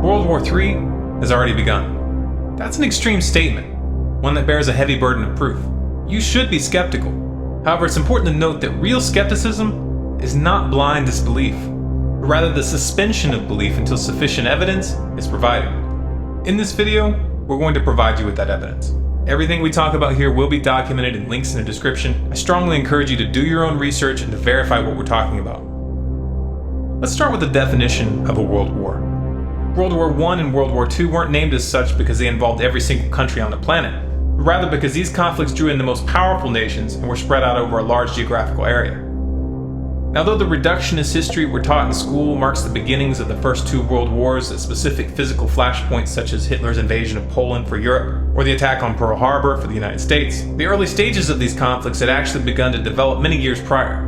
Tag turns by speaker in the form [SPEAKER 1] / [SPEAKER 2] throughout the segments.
[SPEAKER 1] World War III has already begun. That's an extreme statement, one that bears a heavy burden of proof. You should be skeptical. However, it's important to note that real skepticism is not blind disbelief, but rather the suspension of belief until sufficient evidence is provided. In this video, we're going to provide you with that evidence. Everything we talk about here will be documented in links in the description. I strongly encourage you to do your own research and to verify what we're talking about. Let's start with the definition of a world war. World War I and World War II weren't named as such because they involved every single country on the planet, but rather because these conflicts drew in the most powerful nations and were spread out over a large geographical area. Now, though the reductionist history we're taught in school marks the beginnings of the first two world wars at specific physical flashpoints such as Hitler's invasion of Poland for Europe or the attack on Pearl Harbor for the United States, the early stages of these conflicts had actually begun to develop many years prior.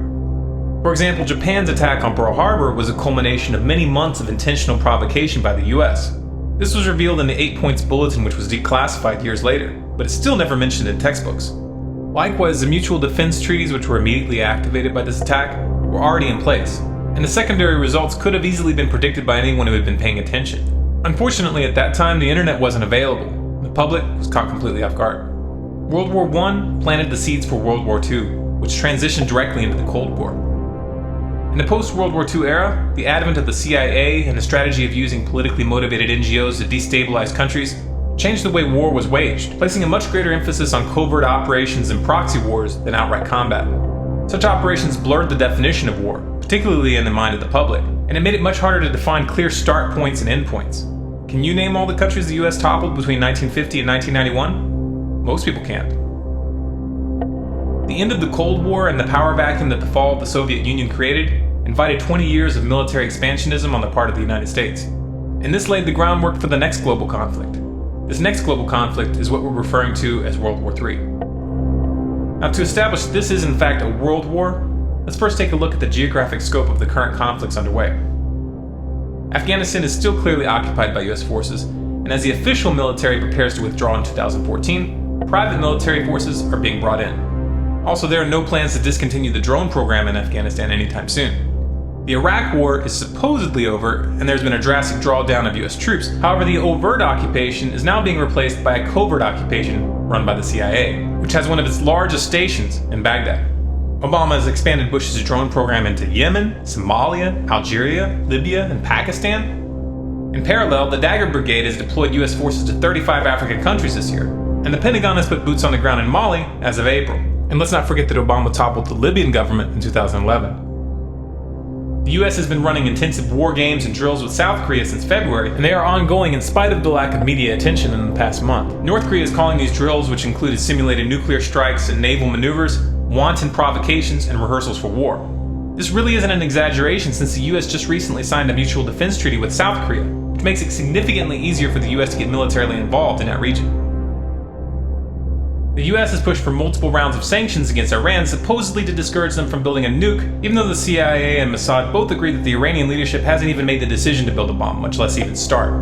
[SPEAKER 1] For example, Japan's attack on Pearl Harbor was a culmination of many months of intentional provocation by the US. This was revealed in the 8 Points Bulletin, which was declassified years later, but it's still never mentioned in textbooks. Likewise, the mutual defense treaties which were immediately activated by this attack were already in place, and the secondary results could have easily been predicted by anyone who had been paying attention. Unfortunately, at that time, the internet wasn't available, and the public was caught completely off guard. World War I planted the seeds for World War II, which transitioned directly into the Cold War. In the post-World War II era, the advent of the CIA and the strategy of using politically motivated NGOs to destabilize countries changed the way war was waged, placing a much greater emphasis on covert operations and proxy wars than outright combat. Such operations blurred the definition of war, particularly in the mind of the public, and it made it much harder to define clear start points and end points. Can you name all the countries the US toppled between 1950 and 1991? Most people can't. The end of the Cold War and the power vacuum that the fall of the Soviet Union created invited 20 years of military expansionism on the part of the United States. And this laid the groundwork for the next global conflict. This next global conflict is what we're referring to as World War III. Now, to establish this is in fact a world war, let's first take a look at the geographic scope of the current conflicts underway. Afghanistan is still clearly occupied by US forces, and as the official military prepares to withdraw in 2014, private military forces are being brought in. Also, there are no plans to discontinue the drone program in Afghanistan anytime soon. The Iraq War is supposedly over, and there's been a drastic drawdown of US troops. However, the overt occupation is now being replaced by a covert occupation run by the CIA, which has one of its largest stations in Baghdad. Obama has expanded Bush's drone program into Yemen, Somalia, Algeria, Libya, and Pakistan. In parallel, the Dagger Brigade has deployed US forces to 35 African countries this year, and the Pentagon has put boots on the ground in Mali as of April. And let's not forget that Obama toppled the Libyan government in 2011. The US has been running intensive war games and drills with South Korea since February, and they are ongoing in spite of the lack of media attention in the past month. North Korea is calling these drills, which included simulated nuclear strikes and naval maneuvers, wanton provocations and rehearsals for war. This really isn't an exaggeration since the US just recently signed a mutual defense treaty with South Korea, which makes it significantly easier for the US to get militarily involved in that region. The US has pushed for multiple rounds of sanctions against Iran, supposedly to discourage them from building a nuke, even though the CIA and Mossad both agree that the Iranian leadership hasn't even made the decision to build a bomb, much less even start.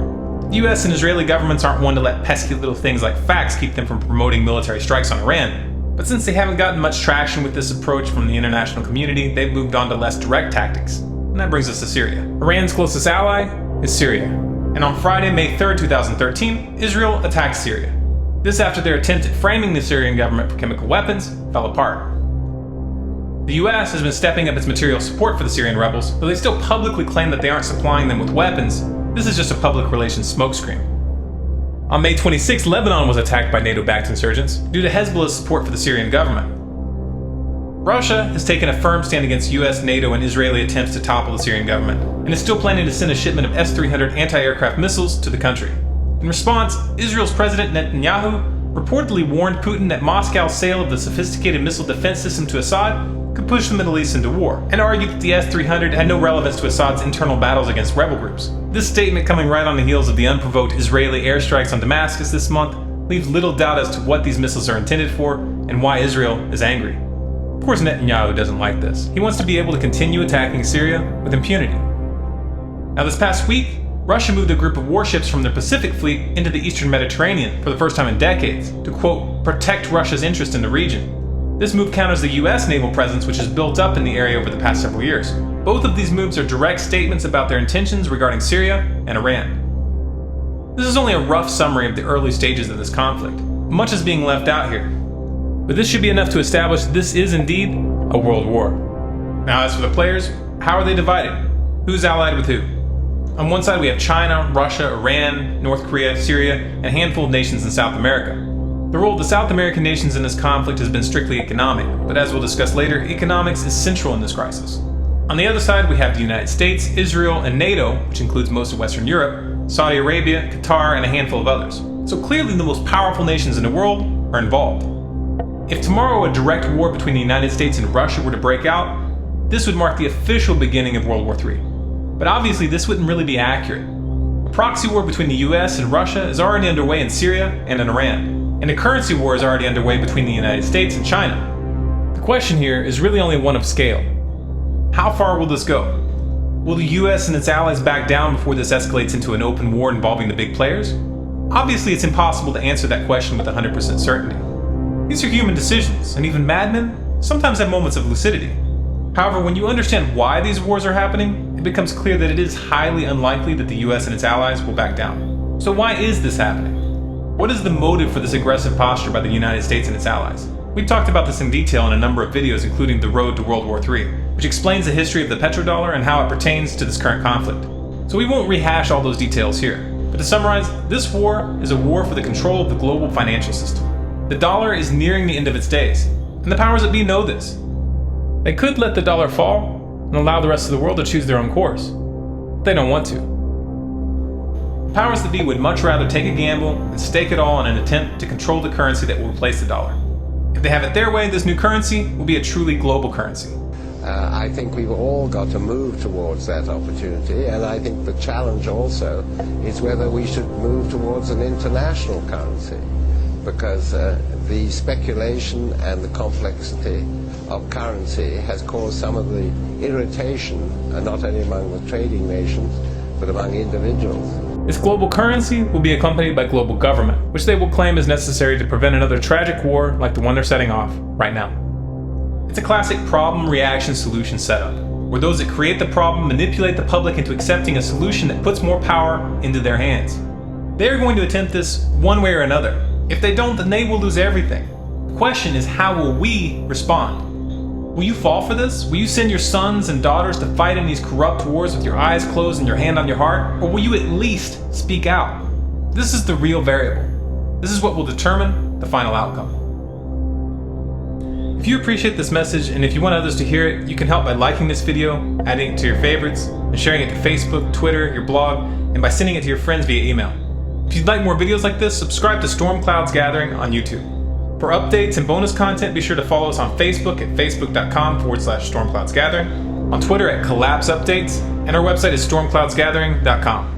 [SPEAKER 1] The US and Israeli governments aren't one to let pesky little things like facts keep them from promoting military strikes on Iran, but since they haven't gotten much traction with this approach from the international community, they've moved on to less direct tactics. And that brings us to Syria. Iran's closest ally is Syria. And on Friday, May 3rd, 2013, Israel attacked Syria. This after their attempt at framing the Syrian government for chemical weapons fell apart. The US has been stepping up its material support for the Syrian rebels, though they still publicly claim that they aren't supplying them with weapons. This is just a public relations smokescreen. On May 26, Lebanon was attacked by NATO-backed insurgents due to Hezbollah's support for the Syrian government. Russia has taken a firm stand against US, NATO, and Israeli attempts to topple the Syrian government, and is still planning to send a shipment of S-300 anti-aircraft missiles to the country. In response, Israel's President Netanyahu reportedly warned Putin that Moscow's sale of the sophisticated missile defense system to Assad could push the Middle East into war, and argued that the S-300 had no relevance to Assad's internal battles against rebel groups. This statement, coming right on the heels of the unprovoked Israeli airstrikes on Damascus this month, leaves little doubt as to what these missiles are intended for and why Israel is angry. Of course, Netanyahu doesn't like this. He wants to be able to continue attacking Syria with impunity. Now, this past week, Russia moved a group of warships from their Pacific Fleet into the Eastern Mediterranean for the first time in decades to, quote, protect Russia's interest in the region. This move counters the US naval presence, which has built up in the area over the past several years. Both of these moves are direct statements about their intentions regarding Syria and Iran. This is only a rough summary of the early stages of this conflict. Much is being left out here. But this should be enough to establish this is indeed a world war. Now, as for the players, how are they divided? Who's allied with who? On one side we have China, Russia, Iran, North Korea, Syria, and a handful of nations in South America. The role of the South American nations in this conflict has been strictly economic, but as we'll discuss later, economics is central in this crisis. On the other side we have the United States, Israel, and NATO, which includes most of Western Europe, Saudi Arabia, Qatar, and a handful of others. So clearly the most powerful nations in the world are involved. If tomorrow a direct war between the United States and Russia were to break out, this would mark the official beginning of World War III. But obviously this wouldn't really be accurate. A proxy war between the US and Russia is already underway in Syria and in Iran, and a currency war is already underway between the United States and China. The question here is really only one of scale. How far will this go? Will the US and its allies back down before this escalates into an open war involving the big players? Obviously it's impossible to answer that question with 100% certainty. These are human decisions, and even madmen sometimes have moments of lucidity. However, when you understand why these wars are happening, it becomes clear that it is highly unlikely that the US and its allies will back down. So why is this happening? What is the motive for this aggressive posture by the United States and its allies? We've talked about this in detail in a number of videos, including The Road to World War III, which explains the history of the petrodollar and how it pertains to this current conflict. So we won't rehash all those details here, but to summarize, this war is a war for the control of the global financial system. The dollar is nearing the end of its days, and the powers that be know this. They could let the dollar fall and allow the rest of the world to choose their own course. But they don't want to. The powers that be would much rather take a gamble and stake it all in an attempt to control the currency that will replace the dollar. If they have it their way, this new currency will be a truly global currency.
[SPEAKER 2] I think we've all got to move towards that opportunity, and I think the challenge also is whether we should move towards an international currency, because the speculation and the complexity of currency has caused some of the irritation, not only among the trading nations, but among individuals.
[SPEAKER 1] This global currency will be accompanied by global government, which they will claim is necessary to prevent another tragic war like the one they're setting off right now. It's a classic problem-reaction-solution setup, where those that create the problem manipulate the public into accepting a solution that puts more power into their hands. They are going to attempt this one way or another. If they don't, then they will lose everything. The question is, how will we respond? Will you fall for this? Will you send your sons and daughters to fight in these corrupt wars with your eyes closed and your hand on your heart? Or will you at least speak out? This is the real variable. This is what will determine the final outcome. If you appreciate this message, and if you want others to hear it, you can help by liking this video, adding it to your favorites, and sharing it to Facebook, Twitter, your blog, and by sending it to your friends via email. If you'd like more videos like this, subscribe to Storm Clouds Gathering on YouTube. For updates and bonus content, be sure to follow us on Facebook at facebook.com/stormcloudsgathering, on Twitter at Collapse Updates, and our website is stormcloudsgathering.com.